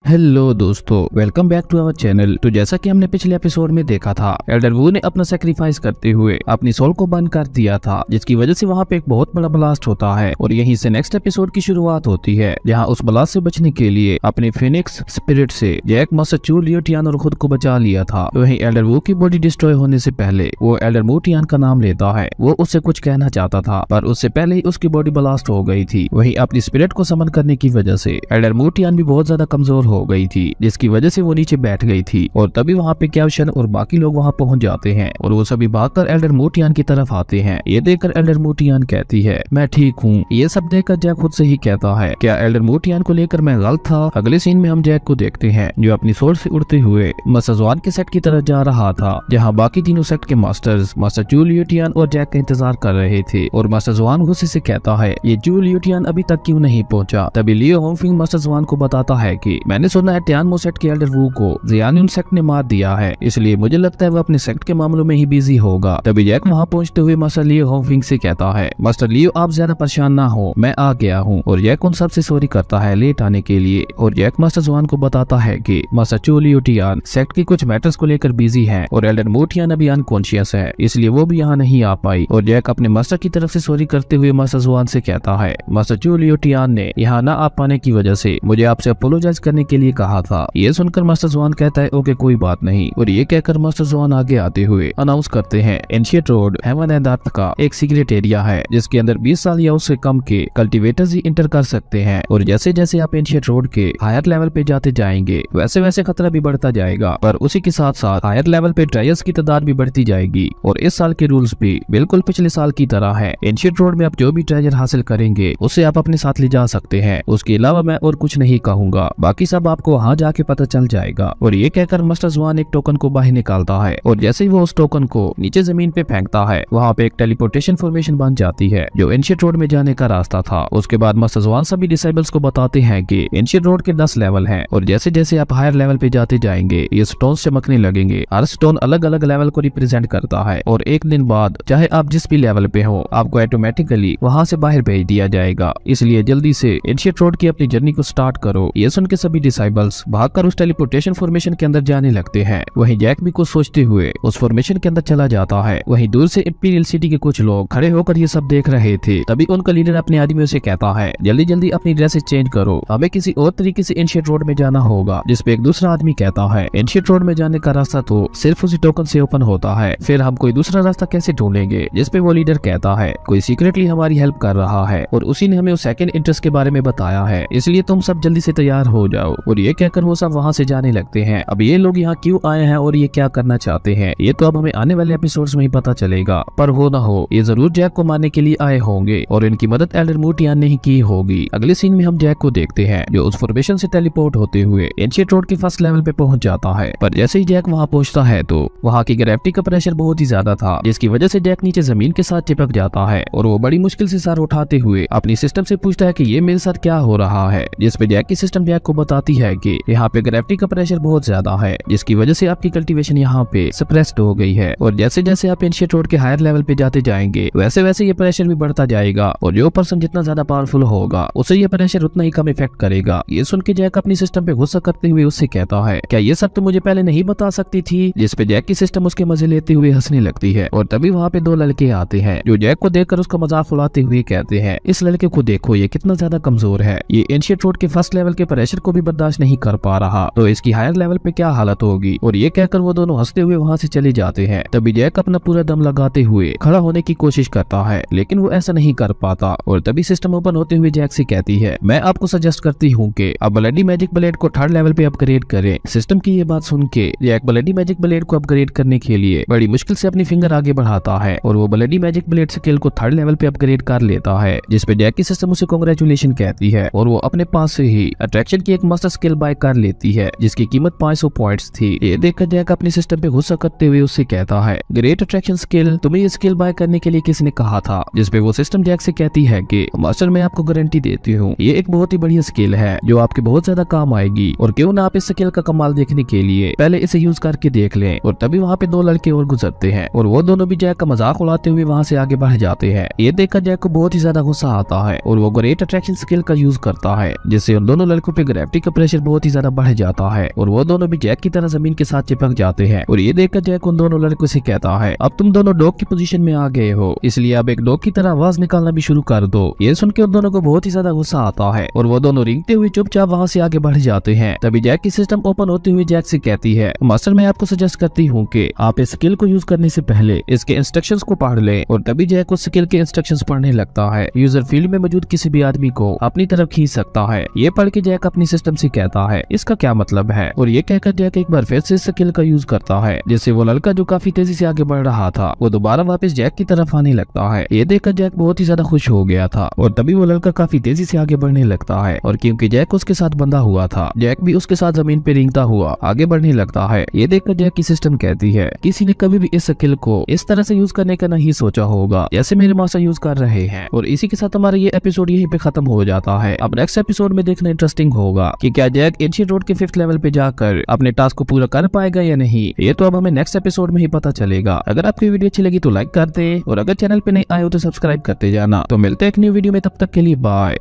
हेलो दोस्तों, welcome back to our channel. तो जैसा कि हमने पिछले एपिसोड में देखा था, एल्डर वू ने अपना सैक्रिफाइस करते हुए अपनी सोल को बर्न कर दिया था, जिसकी वजह से वहाँ पे एक बहुत बड़ा ब्लास्ट होता है और यहीं से नेक्स्ट एपिसोड की शुरुआत होती है, जहाँ उस ब्लास्ट से बचने के लिए अपने फिनिक्स स्पिरिट से जैक मास्टर चू लियोटियान और खुद को बचा लिया था। तो वहीं एल्डर वू की बॉडी डिस्ट्रॉय होने से पहले वो एल्डर मोटियान का नाम लेता है। वो उससे कुछ कहना चाहता था पर उससे पहले ही उसकी बॉडी ब्लास्ट हो गई थी। वहीं अपनी स्पिरिट को समन करने की वजह से एल्डर मोटियान भी बहुत ज्यादा कमजोर हो गई थी, जिसकी वजह से वो नीचे बैठ गई थी। और तभी वहाँ पे कैवशन और बाकी लोग वहाँ पहुंच जाते हैं और वो सभी भागकर एल्डर मोटियान की तरफ आते हैं। ये देखकर एल्डर मोटियान कहती है, मैं ठीक हूँ। ये सब देखकर जैक खुद से ही कहता है, क्या एल्डर मोटियान को लेकर मैं गलत था? अगले सीन में हम जैक को देखते हैं जो अपनी सोल से उड़ते हुए मास्टर ज़्वान के सेट की तरफ जा रहा था, जहाँ बाकी तीनों सेट के मास्टर्स मास्टर चू लियोटियान और जैक का इंतजार कर रहे थे। और मास्टर ज़्वान गुस्से से कहता है, ये चू लियोटियान अभी तक क्यों नहीं पहुंचा? तभी लियो होमफिंग मास्टर ज़्वान को बताता है कि मैंने सुना है टियानमो सेट के एल्डर वू को जियान सेक्ट ने मार दिया है, इसलिए मुझे लगता है वो अपने सेक्ट के मामलों में ही बिजी होगा। तभी जैक वहाँ पहुँचते हुए मास्टर लियो होमफिंग से कहता है, मास्टर लियो आप ज्यादा परेशान ना हो, मैं आ गया हूँ। और जैक उन सबसे सॉरी करता है लेट आने के लिए। और जैक मास्टर ज़्वान को बताता है कि मास्टर चू लियोटियान सेक्ट की कुछ मैटर्स को लेकर बिजी है और एल्डर मोटियान अभी अनकॉन्शियस है, इसलिए वो भी यहाँ नहीं आ पाई। और जैक अपने मास्टर की तरफ से सॉरी करते हुए मास्टर ज़्वान से कहता है, मास्टर चू लियोटियान ने यहाँ न आ पाने की वजह से मुझे आपसे अपोलोजाइज करने के लिए कहा था। ये सुनकर मास्टर ज़्वान कहता है, ओके कोई बात नहीं। और ये कहकर मास्टर ज़्वान आगे आते हुए अनाउंस करते हैं, ancient road heaven and earth का एक सीक्रेट एरिया है जिसके अंदर 20 साल या उससे कम के कल्टीवेटर्स ही इंटर कर सकते हैं। और जैसे जैसे आप एंशिएंट रोड के हायर लेवल पे जाते जाएंगे वैसे वैसे खतरा भी बढ़ता जाएगा, पर उसी के साथ साथ हायर लेवल पे ट्रायल्स की तादाद भी बढ़ती जाएगी। और इस साल के रूल्स भी बिल्कुल पिछले साल की तरह है। एंशिएंट रोड में आप जो भी ट्रेजर हासिल करेंगे उसे आप अपने साथ ले जा सकते हैं, उसके अलावा मैं और कुछ नहीं कहूंगा, बाकी सब आपको वहाँ जाके पता चल जाएगा। और ये कहकर मास्टर ज़्वान एक टोकन को बाहर निकालता है और जैसे ही वो उस टोकन को नीचे जमीन पे फेंकता है, वहाँ पे एक टेलीपोर्टेशन फॉर्मेशन बन जाती है जो एंशिएंट रोड में जाने का रास्ता था। उसके बाद मास्टर ज़्वान सभी डिसेबल्स को बताते हैं कि एंशिएंट रोड के 10 लेवल हैं और जैसे जैसे आप हायर लेवल पे जाते जाएंगे ये स्टोन चमकने लगेंगे। हर स्टोन अलग अलग लेवल को रिप्रेजेंट करता है और एक दिन बाद चाहे आप जिस भी लेवल पे हो आपको ऑटोमेटिकली वहाँ से बाहर भेज दिया जाएगा, इसलिए जल्दी से एंशिएंट रोड की अपनी जर्नी को स्टार्ट करो। ये सुन के सभी डिसेबल्स भागकर उस टेलीपोर्टेशन फॉर्मेशन के अंदर जाने लगते हैं। वहीं जैक भी कुछ सोचते हुए उस फॉर्मेशन के अंदर चला जाता है। वहीं दूर से इंपीरियल सिटी के कुछ लोग खड़े होकर ये सब देख रहे थे। तभी उनका लीडर अपने आदमियों से कहता है, जल्दी जल्दी अपनी ड्रेसेस चेंज करो, हमें किसी और तरीके से एंशिएंट रोड में जाना होगा। जिसपे एक दूसरा आदमी कहता है, एंशिएंट रोड में जाने का रास्ता तो सिर्फ उसी टोकन से ओपन होता है, फिर हम कोई दूसरा रास्ता कैसे ढूंढेंगे? जिसपे वो लीडर कहता है, कोई सीक्रेटली हमारी हेल्प कर रहा है और उसी ने हमें उस सेकंड इंटरेस्ट के बारे में बताया है, इसलिए तुम सब जल्दी से तैयार हो जाओ। और ये कहकर वो सब वहाँ से जाने लगते हैं। अब ये लोग यहाँ क्यों आए हैं और ये क्या करना चाहते हैं ये तो अब हमें आने वाले एपिसोड्स में ही पता चलेगा, पर हो ना हो ये जरूर जैक को मारने के लिए आए होंगे और इनकी मदद एल्डर मोटियान ने ही की होगी। अगले सीन में हम जैक को देखते हैं जो उस फॉर्मेशन से टेलीपोर्ट होते हुए एंशिएंट रोड के फर्स्ट लेवल पे पहुंच जाता है। पर जैसे ही जैक वहाँ पहुंचता है तो वहाँ की ग्रेविटी का प्रेशर बहुत ही ज्यादा था, जिसकी वजह से जैक नीचे जमीन के साथ चिपक जाता है और वो बड़ी मुश्किल से सर उठाते हुए अपनी सिस्टम से पूछता है कि ये मेरे साथ क्या हो रहा है। जिसपे जैक की सिस्टम जैक को बताती है कि यहाँ पे ग्रेविटी का प्रेशर बहुत ज्यादा है, जिसकी वजह से आपकी कल्टीवेशन यहाँ पे सप्रेस्ड हो गई है और जैसे जैसे आप एंशिएंट रोड के हायर लेवल पे जाते जाएंगे वैसे वैसे ये प्रेशर भी बढ़ता जाएगा और जो पर्सन जितना ज्यादा पावरफुल होगा उसे ये प्रेशर उतना ही कम इफेक्ट करेगा। ये सुन के जैक अपनी सिस्टम पे गुस्सा करते हुए उससे कहता है, क्या ये सब तो मुझे पहले नहीं बता सकती थी? जिसपे जैक की सिस्टम उसके मजे लेते हुए हंसने लगती है और तभी वहाँ पे 2 लड़के आते हैं जो जैक को देखकर उसका मजाक उड़ाते हुए कहते हैं, इस लड़के को देखो ये कितना ज्यादा कमजोर है, ये एंशिएंट रोड के फर्स्ट लेवल के प्रेशर को भी बर्दाश्त नहीं कर पा रहा तो इसकी हायर लेवल पे क्या हालत होगी। और ये कहकर वो दोनों हंसते हुए वहाँ से चले जाते हैं। तभी जैक अपना पूरा दम लगाते हुए खड़ा होने की कोशिश करता है, लेकिन वो ऐसा नहीं कर पाता। और तभी सिस्टम ओपन होते हुए जैक से कहती है, मैं आपको सजेस्ट करती हूँ कि अब ब्लडी मैजिक ब्लेड को 3rd लेवल पे अपग्रेड करें। सिस्टम की ये बात सुन के जैक ब्लडी मैजिक ब्लेड को अपग्रेड करने के लिए बड़ी मुश्किल से अपनी फिंगर आगे बढ़ाता है और वो ब्लडी मैजिक ब्लेड स्किल को 3rd लेवल पे अपग्रेड कर लेता है, जिसपे जैक की सिस्टम उसे कांग्रेचुलेशन कहती है और वो अपने पास से ही अट्रैक्शन की एक मास्टर स्किल बाय कर लेती है जिसकी कीमत 500 पॉइंट्स थी। ये देखकर जैक अपने सिस्टम पे गुस्सा करते हुए उससे कहता है, ग्रेट अट्रैक्शन स्किल, तुम्हें ये स्किल बाय करने के लिए किसने कहा था। जिसपे वो सिस्टम जैक से कहती है कि मास्टर मैं आपको गारंटी देती हूँ ये एक बहुत ही बढ़िया स्किल है जो आपके बहुत ज्यादा काम आएगी, और क्यों ना आप इस स्किल का कमाल देखने के लिए पहले इसे यूज करके देख लें। और तभी वहाँ पे 2 लड़के और गुजरते हैं और वो दोनों भी जैक का मजाक उड़ाते हुए वहाँ से आगे बढ़ जाते हैं। ये देखकर जैक को बहुत ही ज्यादा गुस्सा आता है और वो ग्रेट अट्रैक्शन स्किल का यूज करता है, जिससे उन दोनों लड़कों पे ग्रेविटी का प्रेशर बहुत ही ज्यादा बढ़ जाता है और वो दोनों भी जैक की तरह जमीन के साथ चिपक जाते हैं। और ये देखकर जैक उन दोनों लड़कों से कहता है, अब तुम दोनों डॉग की पोजीशन में आ गए हो, इसलिए अब एक डॉग की तरह आवाज निकालना भी शुरू कर दो। ये सुन के उन दोनों को बहुत ही ज्यादा गुस्सा आता है और वो दोनों रेंगते हुए चुपचाप वहाँ से आगे बढ़ जाते हैं। तभी जैक की सिस्टम ओपन होते हुए जैक से कहती है, मास्टर मैं आपको सजेस्ट करती हूँ कि आप इस स्किल को यूज करने से पहले इसके इंस्ट्रक्शंस को पढ़ लें। और तभी जैक उस स्किल के इंस्ट्रक्शंस पढ़ने लगता है। यूजर फील्ड में मौजूद किसी भी आदमी को अपनी तरफ खींच सकता है। ये पढ़ के जैक अपनी सिस्टम से कहता है, इसका क्या मतलब है। और ये कहकर जैक एक बार फिर से इस स्किल का यूज करता है, जिससे वो लड़का जो काफी तेजी से आगे बढ़ रहा था वो दोबारा वापस जैक की तरफ आने लगता है। ये देखकर जैक बहुत ही ज्यादा खुश हो गया था और तभी वो लड़का काफी तेजी से आगे बढ़ने लगता है। और क्योंकि जैक उसके साथ बंधा हुआ था, जैक भी उसके साथ जमीन पे रेंगता हुआ आगे बढ़ने लगता है। ये देखकर जैक की सिस्टम कहती है, किसी ने कभी भी इस स्किल को इस तरह से यूज करने का नहीं सोचा होगा जैसे मेरे मास्टर यूज कर रहे हैं। और इसी के साथ हमारा ये एपिसोड यहीं पे खत्म हो जाता है। अब नेक्स्ट एपिसोड में देखना इंटरेस्टिंग होगा कि क्या जैक एंशिएंट रोड के 5th लेवल पे जाकर अपने टास्क को पूरा कर पाएगा या नहीं। ये तो अब हमें नेक्स्ट एपिसोड में ही पता चलेगा। अगर आपकी वीडियो अच्छी लगी तो लाइक कर दे और अगर चैनल पे नए आए हो तो सब्सक्राइब करते जाना। तो मिलते हैं एक न्यू वीडियो में, तब तक के लिए बाय।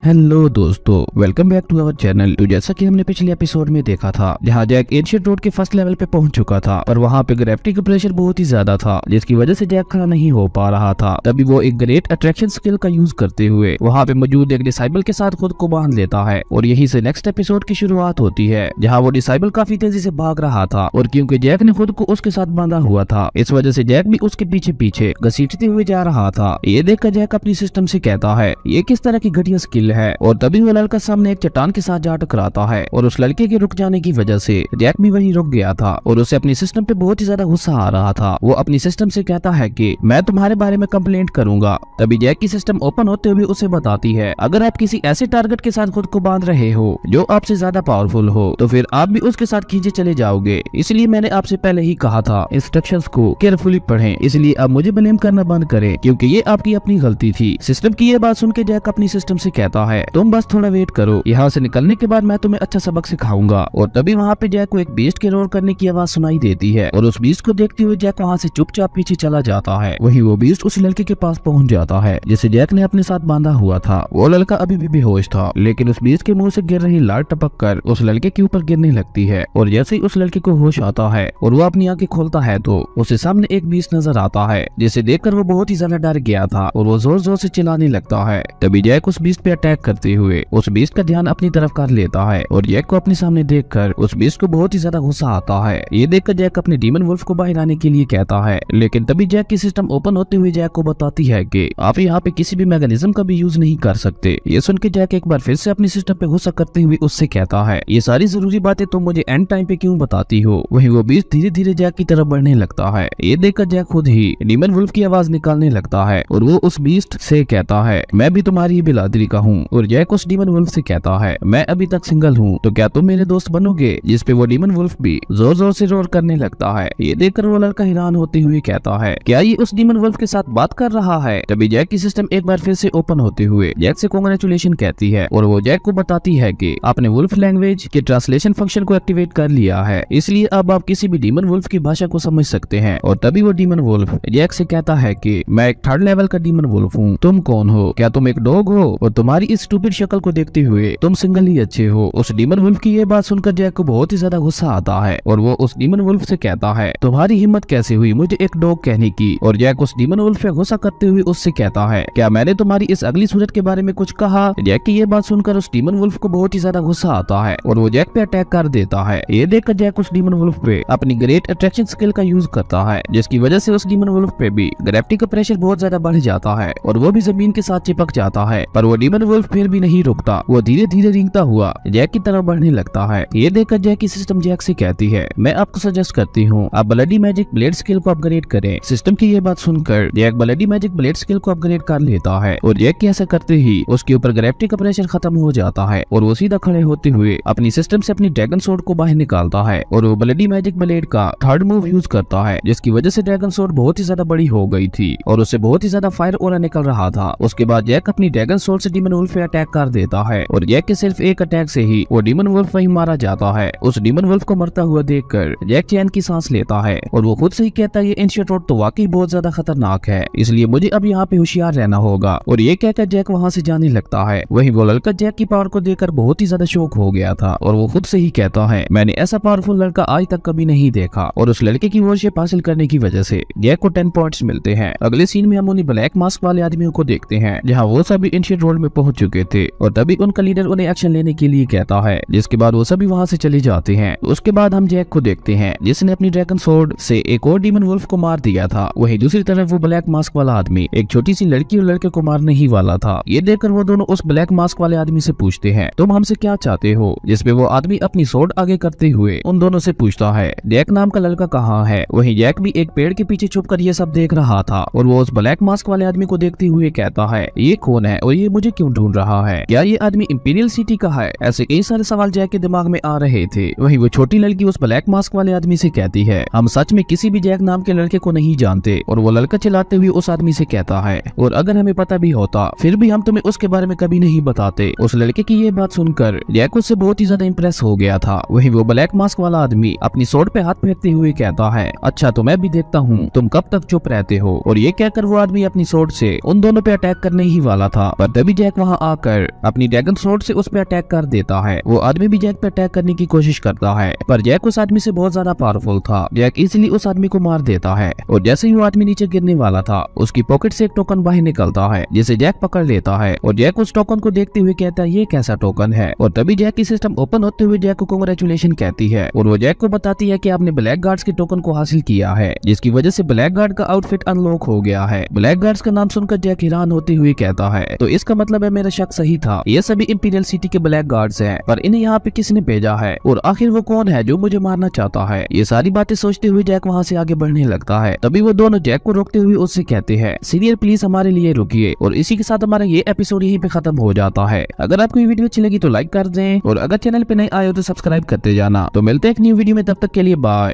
हेलो दोस्तों, welcome back to our channel. तो जैसा कि हमने पिछले एपिसोड में देखा था, जहां जैक एंशिएंट रोड के 1st लेवल पे पहुंच चुका था और वहां पे ग्रेविटी का प्रेशर बहुत ही ज्यादा था, जिसकी वजह से जैक खड़ा नहीं हो पा रहा था। तभी वो एक ग्रेट अट्रैक्शन स्किल का यूज करते हुए वहां पे मौजूद एक डिसाइबल के साथ खुद को बांध लेता है और यहीं से नेक्स्ट एपिसोड की शुरुआत होती है, जहाँ वो डिसाइबल काफी तेजी से भाग रहा था। और क्योंकि जैक ने खुद को उसके साथ बांधा हुआ था, इस वजह से जैक भी उसके पीछे पीछे घसीटते हुए जा रहा था। ये देखकर जैक अपनी सिस्टम से कहता है, ये किस तरह की घटिया स्किल है। और तभी वो लड़का सामने एक चट्टान के साथ जा टकराता है और उस लड़के के रुक जाने की वजह से जैक भी वहीं रुक गया था और उसे अपनी सिस्टम पे बहुत ही ज्यादा गुस्सा आ रहा था। वो अपनी सिस्टम से कहता है कि मैं तुम्हारे बारे में कंप्लेंट करूंगा। तभी जैक की सिस्टम ओपन होते हुए उसे बताती है, अगर आप किसी ऐसे टारगेट के साथ खुद को बांध रहे हो जो आपसे ज्यादा पावरफुल हो तो फिर आप भी उसके साथ खींचे चले जाओगे। इसलिए मैंने आपसे पहले ही कहा था इंस्ट्रक्शंस को केयरफुली पढ़ें। इसलिए अब मुझे ब्लेम करना बंद करें क्योंकि ये आपकी अपनी गलती थी। सिस्टम की ये बात सुन के जैक अपनी सिस्टम से कहता है, तुम बस थोड़ा वेट करो, यहाँ से निकलने के बाद मैं तुम्हें अच्छा सबक सिखाऊंगा। और तभी वहाँ पे जैक को एक बीस्ट के रोर करने की आवाज सुनाई देती है और उस बीस्ट को देखते हुए जैक वहाँ से चुपचाप पीछे चला जाता है। वहीं वो बीस्ट उस लड़के के पास पहुँच जाता है जिसे जैक ने अपने साथ बांधा हुआ था। वो लड़का अभी भी बेहोश था, लेकिन उस बीस्ट के मुंह से गिर रही लाल टपक कर उस लड़के के ऊपर गिरने लगती है। और जैसे ही उस लड़के को होश आता है और वो अपनी आंखें खोलता है तो उसे सामने एक बीस्ट नजर आता है, जिसे देखकर वो बहुत ही ज्यादा डर गया था और वो जोर जोर से चिल्लाने लगता है। तभी जैक उस बीस्ट पे अटैक करते हुए उस बीस्ट का ध्यान अपनी तरफ कर लेता है और जैक को अपने सामने देखकर उस बीस्ट को बहुत ही ज्यादा गुस्सा आता है। ये देखकर जैक अपने डीमन वुल्फ को बाहर आने के लिए कहता है, लेकिन तभी जैक की सिस्टम ओपन होते हुए जैक को बताती है कि आप यहाँ पे किसी भी मैकेनिज्म का भी यूज नहीं कर सकते। ये सुन के जैक एक बार फिर से अपनी सिस्टम पे गुस्सा करते हुए उससे कहता है, ये सारी जरूरी बातें तुम मुझे एंड टाइम पे क्यों बताती हो। वहीं वो बीस्ट धीरे धीरे जैक की तरफ बढ़ने लगता है। ये देखकर जैक खुद ही डीमन वुल्फ की आवाज निकालने लगता है और वो उस बीस्ट से कहता है, मैं भी तुम्हारी बिरादरी का हूँ। और जैक उस डीमन वुल्फ से कहता है, मैं अभी तक सिंगल हूँ तो क्या तुम मेरे दोस्त बनोगे। जिस पे वो डीमन वुल्फ भी जोर जोर से रोर करने लगता है। ये देखकर वो लड़का हैरान होते हुए कहता है, क्या ये उस डीमन वुल्फ के साथ बात कर रहा है। तभी जैक की सिस्टम एक बार फिर से ओपन होते हुए जैक से कांग्रेचुलेशन कहती है और वो जैक को बताती है कि आपने वुल्फ लैंग्वेज के ट्रांसलेशन फंक्शन को एक्टिवेट कर लिया है, इसलिए अब आप किसी भी डीमन वुल्फ की भाषा को समझ सकते हैं। और तभी वो डीमन वुल्फ जैक से कहता है कि मैं एक 3rd लेवल का डीमन वुल्फ हूँ, तुम कौन हो, क्या तुम एक डॉग हो और तुम्हारी इस स्टूपिड शक्ल को देखते हुए तुम सिंगल ही अच्छे हो। उस डीमन वुल्फ की ये बात सुनकर जैक को बहुत ही ज्यादा गुस्सा आता है और वो उस डीमन वुल्फ से कहता है तुम्हारी हिम्मत कैसे हुई मुझे एक डॉग कहने की। और जैक उस डीमन वुल्फ पे गुस्सा करते हुए उससे कहता है क्या मैंने तुम्हारी इस अगली सूरत के बारे में कुछ कहा। जैक की ये बात सुनकर उस डीमन वुल्फ को बहुत ही ज्यादा गुस्सा आता है और वो जैक पे अटैक कर देता है। ये देखकर जैक उस डीमन वुल्फ पे अपनी ग्रेट अट्रैक्शन स्किल का यूज करता है, जिसकी वजह से उस डीमन वुल्फ पे भी ग्रेविटी का प्रेशर बहुत ज्यादा बढ़ जाता है और वो भी जमीन के साथ चिपक जाता है। पर वो डीमन वुल्फ फिर भी नहीं रुकता, वो धीरे धीरे रेंगता हुआ जैक की तरफ बढ़ने लगता है। ये देखकर जैक की सिस्टम जैक से कहती है मैं आपको सजेस्ट करती हूँ आप ब्लडी मैजिक ब्लेड स्किल को अपग्रेड करें। सिस्टम की ये बात सुनकर Jack bloody magic blade skill को अपग्रेड कर लेता है और जैक के ऐसा करते ही उसके ऊपर ग्रेविटी का प्रेशर खत्म हो जाता है और वो सीधा खड़े होते हुए अपनी सिस्टम से अपनी ड्रैगन सोर्ड को बाहर निकालता है और वो ब्लडी मैजिक ब्लेड का थर्ड मूव यूज करता है, जिसकी वजह से ड्रैगन सोर्ड बहुत ही ज्यादा बड़ी हो गई थी और उससे बहुत ही ज्यादा फायर ऑरा निकल रहा था। उसके बाद जैक अपनी ड्रैगन सोर्ड से डीमन वुल्फ पे अटैक कर देता है और जैक के सिर्फ एक अटैक से ही वो डीमन वुल्फ वहीं मारा जाता है। उस डीमन वुल्फ को मरता हुआ देखकर जैक चैन की सांस लेता है और वो खुद से ही कहता है ये एंशिएंट रोड तो वाकई बहुत ज्यादा खतरनाक है, इसलिए मुझे अब यहाँ पे होशियार रहना होगा। और ये कहकर जैक वहाँ से जाने लगता है। वहीं वो लड़का जैक की पावर को देखकर बहुत ही ज्यादा शौक हो गया था और वो खुद से ही कहता है मैंने ऐसा पावरफुल लड़का आज तक कभी नहीं देखा। और उस लड़के की वॉरशिप हासिल करने की वजह से जैक को 10 पॉइंट्स मिलते हैं। अगले सीन में हम उन्हीं ब्लैक मास्क वाले आदमियों को देखते हैं जहाँ वो सभी एंशिएंट रोड में पहुंच चुके थे और तभी उनका लीडर उन्हें एक्शन लेने के लिए कहता है, जिसके बाद वो सभी वहाँ से चले जाते हैं। उसके बाद हम जैक को देखते हैं जिसने अपनी ड्रैगन सोर्ड से एक और डीमन वुल्फ को मार दिया था। वहीं दूसरी तरफ वो ब्लैक मास्क वाला आदमी एक छोटी सी लड़की और लड़के को मारने ही वाला था। ये देखकर वो दोनों उस ब्लैक मास्क वाले आदमी से पूछते हैं तुम हमसे क्या चाहते हो, जिसपे वो आदमी अपनी सोर्ड आगे करते हुए उन दोनों से पूछता है जैक नाम का लड़का कहाँ है। वहीं जैक भी एक पेड़ के पीछे छुपकर ये सब देख रहा था और वो उस ब्लैक मास्क वाले आदमी को देखते हुए कहता है ये कौन है और ये मुझे क्यों ढूंढ रहा है, क्या ये आदमी इंपीरियल सिटी का है। ऐसे कई सारे सवाल जैक के दिमाग में आ रहे थे। वहीं वो छोटी लड़की उस ब्लैक मास्क वाले आदमी से कहती है हम सच में किसी भी जैक नाम के लड़के को नहीं जानते। और वो लड़का चिल्लाते हुए उस आदमी से कहता है और अगर हमें पता भी होता फिर भी हम तुम्हें उसके बारे में कभी नहीं बताते। उस लड़के की ये बात सुनकर जैक उससे बहुत ही ज्यादा इंप्रेस हो गया था। वहीं वो ब्लैक मास्क वाला आदमी अपनी सोर्ड पे हाथ फेरते हुए कहता है अच्छा तो मैं भी देखता हूँ तुम कब तक चुप रहते हो। और ये कहकर वो आदमी अपनी सोर्ड से उन दोनों पे अटैक करने ही वाला था, पर तभी जैक वहाँ आकर अपनी ड्रैगन सोर्ड से उस पे अटैक कर देता है। वो आदमी भी जैक पे अटैक करने की कोशिश करता है पर जैक उस आदमी से बहुत ज्यादा पावरफुल था। जैक इजीली उस आदमी को मार देता है और जैसे ही वो आदमी नीचे गिरने वाला था उसकी पॉकेट से एक टोकन बाहर निकलता है जिसे जैक पकड़ लेता है और जैक उस टोकन को देखते हुए कहता है ये कैसा टोकन है। और तभी जैक की सिस्टम ओपन होते हुए जैक को कांग्रेचुलेशन कहती है और वो जैक को बताती है कि आपने ब्लैक गार्ड्स के टोकन को हासिल किया है, जिसकी वजह से ब्लैक गार्ड का आउटफिट अनलॉक हो गया है। ब्लैक गार्ड्स का नाम सुनकर जैक हैरान होते हुए कहता है तो इसका मतलब है मेरा शक सही था, ये सभी इंपीरियल सिटी के ब्लैक गार्ड्स हैं, पर इन्हें यहाँ पे किसने भेजा है और आखिर वो कौन है जो मुझे मारना चाहता है। ये सारी बातें सोचते हुए जैक वहाँ से आगे बढ़ने लगता है। तभी वो दोनों जैक को रोकते हुए उससे कहते हैं सीनियर प्लीज हमारे लिए रुकिए। और इसी के साथ हमारा ये एपिसोड यहीं पे खत्म हो जाता है। अगर आपको ये वीडियो अच्छी लगी तो लाइक कर दें और अगर चैनल पे नए आए हो तो सब्सक्राइब करते जाना। तो मिलते हैं एक न्यू वीडियो में, तब तक के लिए बाय।